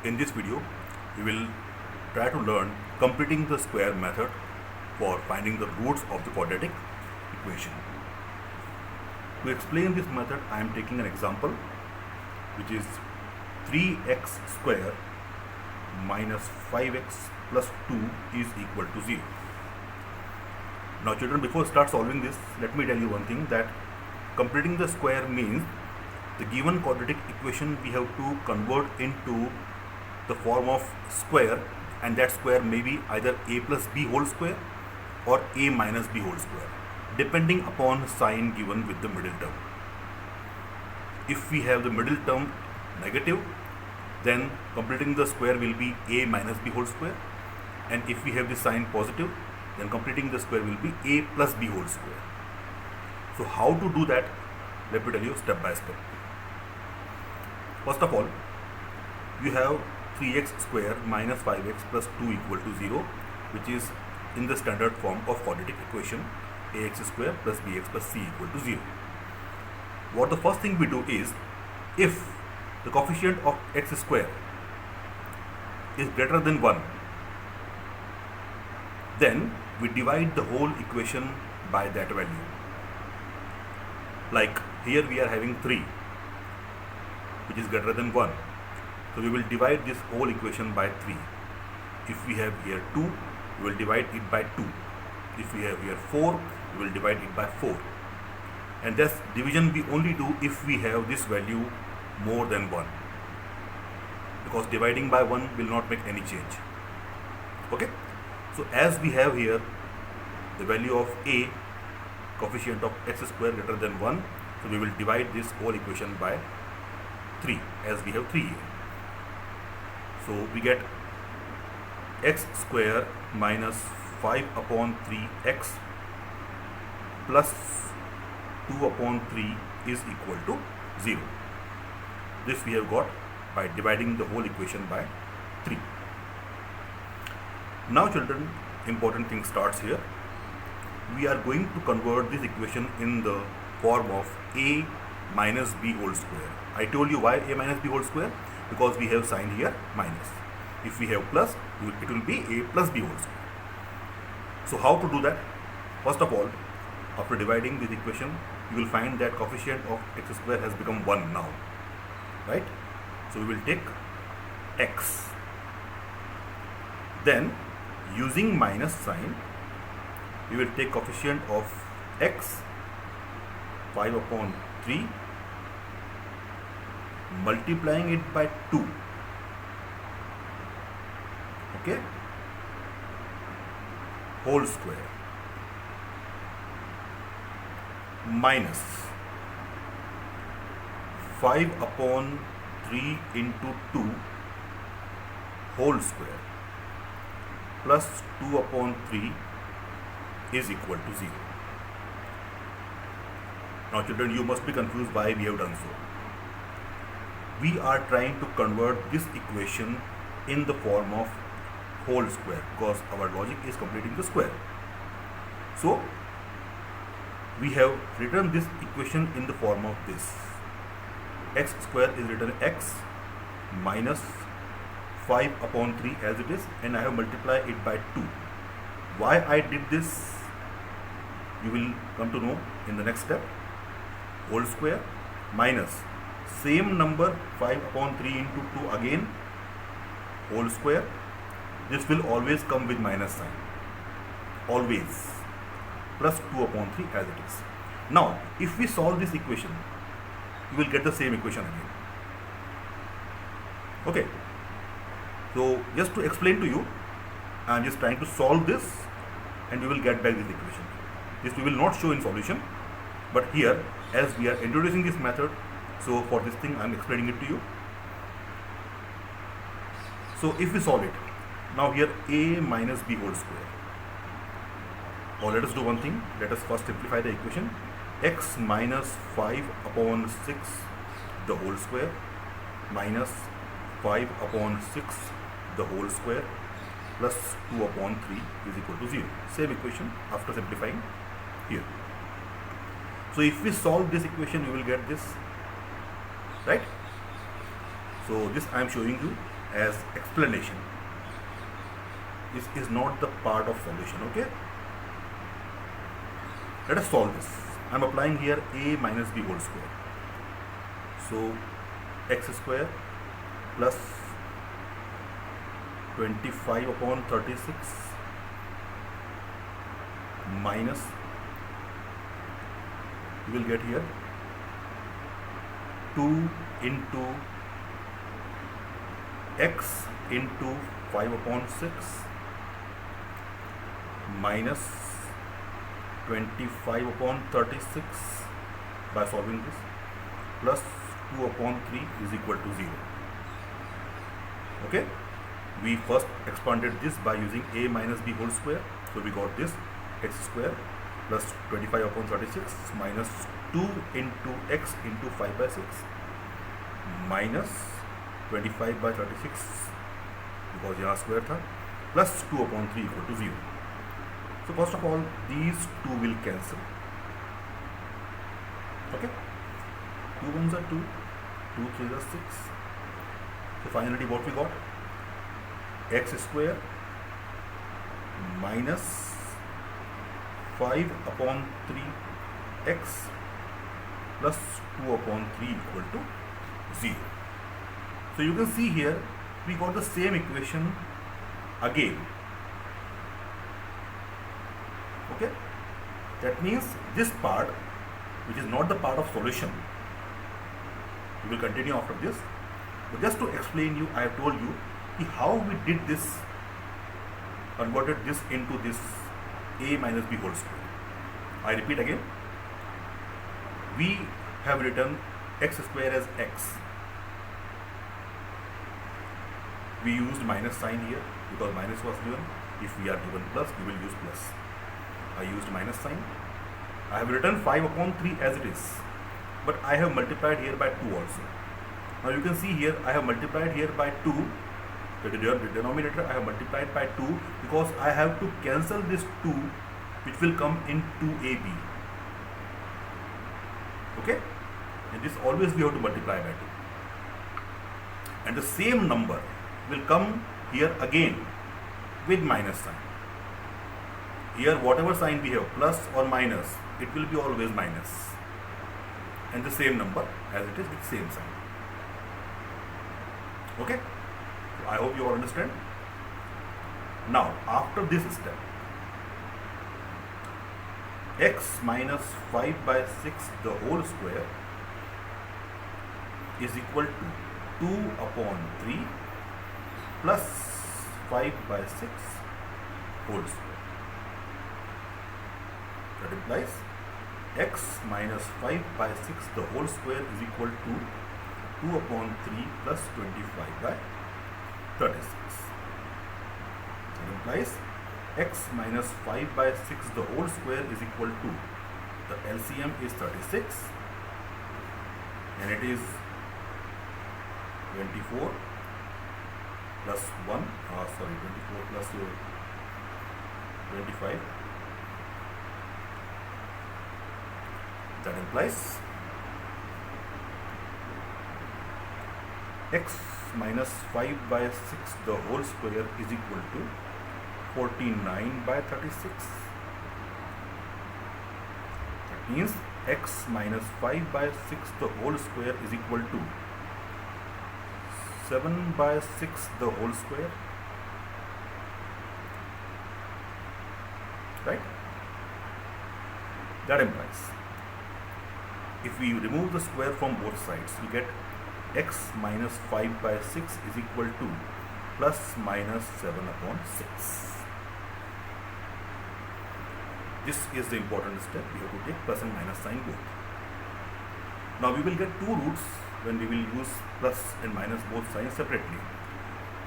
In this video, we will try to learn completing the square method for finding the roots of the quadratic equation. To explain this method, I am taking an example which is 3x square minus 5x plus 2 is equal to 0. Now children, before start solving this, let me tell you one thing, that completing the square means the given quadratic equation we have to convert into the form of square, and that square may be either a plus b whole square or a minus b whole square, depending upon sign given with the middle term. If we have the middle term negative, then completing the square will be a minus b whole square, and if we have the sign positive, then completing the square will be a plus b whole square. So how to do that? Let me tell you step by step. First of all, you have 3x square minus 5x plus 2 equal to 0, which is in the standard form of quadratic equation ax square plus bx plus c equal to 0. What the first thing we do is, if the coefficient of x square is greater than 1, then we divide the whole equation by that value. Like here we are having 3, which is greater than 1. So we will divide this whole equation by 3. If we have here 2, we will divide it by 2. If we have here 4, we will divide it by 4. And this division we only do if we have this value more than 1. Because dividing by 1 will not make any change. Okay? So as we have here the value of a, coefficient of x square greater than 1, so we will divide this whole equation by 3, as we have 3 here. So we get x square minus 5 upon 3x plus 2 upon 3 is equal to 0. This we have got by dividing the whole equation by 3. Now children, important thing starts here. We are going to convert this equation in the form of a minus b whole square. I told you why a minus b whole square, because we have sign here minus. If we have plus, it will be a plus b whole square. So how to do that? First of all, after dividing this equation, you will find that coefficient of x square has become 1 now, right? So we will take x. Then using minus sign, we will take coefficient of x 5 upon 3, multiplying it by 2. Okay, whole square minus 5 upon 3 into 2 whole square plus 2 upon 3 is equal to 0. Now children, you must be confused why we have done so. We are trying to convert this equation in the form of whole square, because our logic is completing the square. So we have written this equation in the form of this. X square is written x minus 5 upon 3 as it is, and I have multiplied it by 2. Why I did this, you will come to know in the next step. Whole square minus same number 5 upon 3 into 2 again, whole square. This will always come with minus sign, always, plus 2 upon 3 as it is. Now if we solve this equation, you will get the same equation again. Okay, so just to explain to you, I am just trying to solve this, and we will get back this equation. This we will not show in solution, but here, as we are introducing this method, so for this thing I am explaining it to you. So if we solve it, now here a minus b whole square. Or let us do one thing, let us first simplify the equation. X minus 5 upon 6 the whole square minus 5 upon 6 the whole square plus 2 upon 3 is equal to 0. Same equation after simplifying here. So if we solve this equation, we will get this, right? So this I am showing you as explanation. This is not the part of solution. Okay, let us solve this. I am applying here a minus b whole square. So x square plus 25 upon 36 minus, you will get here 2 into x into 5 upon 6 minus 25 upon 36 by solving this plus 2 upon 3 is equal to 0. Okay, we first expanded this by using a minus b whole square. So we got this x square plus 25 upon 36 minus 2 into x into 5 by 6 minus 25 by 36 because यहाँ square था plus 2 upon 3 equal to 0. So first of all these two will cancel. Okay, 2 ones are 2, 2 3s are 6. So finally what we got, x square minus 5 upon 3x plus 2 upon 3 equal to 0. So you can see here we got the same equation again. Okay, that means this part, which is not the part of solution, we will continue after this, but just to explain you, I have told you how we did this, converted this into this a minus b whole square. I repeat again, we have written x square as x. We used minus sign here because minus was given. If we are given plus, we will use plus. I used minus sign. I have written 5 upon 3 as it is, but I have multiplied here by 2 also. Now you can see here I have multiplied here by 2. The denominator I have multiplied by 2 because I have to cancel this 2 which will come in 2ab. Okay, and this always we have to multiply by 2, and the same number will come here again with minus sign. Here whatever sign we have, plus or minus, it will be always minus, and the same number as it is with same sign. Okay, so I hope you all understand. Now after this step, x minus 5 by 6 the whole square is equal to 2 upon 3 plus 5 by 6 whole square. That implies x minus 5 by 6 the whole square is equal to 2 upon 3 plus 25 by 36. That implies x minus 5 by 6 the whole square is equal to, the LCM is 36 and it is 24 plus 1, 24 plus 25. That implies x minus 5 by 6 the whole square is equal to 49 by 36. That means x minus 5 by 6 the whole square is equal to 7 by 6 the whole square. Right? That implies if we remove the square from both sides, we get x minus 5 by 6 is equal to plus minus 7 upon 6. This is the important step. We have to take plus and minus sign both. Now we will get two roots when we will use plus and minus both signs separately.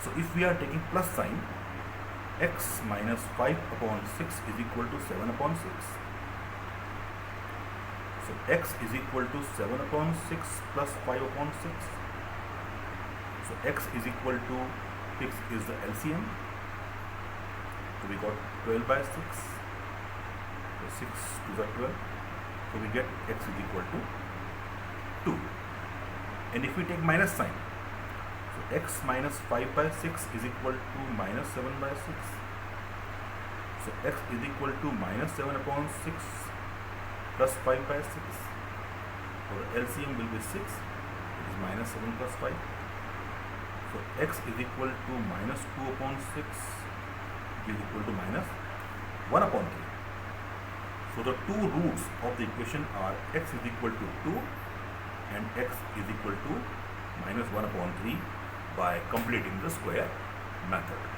So if we are taking plus sign, x minus 5 upon 6 is equal to 7 upon 6. So x is equal to 7 upon 6 plus 5 upon 6. So x is equal to 6 is the LCM. So we got 12 by 6. So 6 to the 12. So we get x is equal to 2. And if we take minus sign, so x minus 5 by 6 is equal to minus 7 by 6. So x is equal to minus 7 upon 6 plus 5 by 6. So the LCM will be 6. It is minus 7 plus 5. So x is equal to minus 2 upon 6 is equal to minus 1 upon 3. So the two roots of the equation are x is equal to 2 and x is equal to minus 1 upon 3 by completing the square method.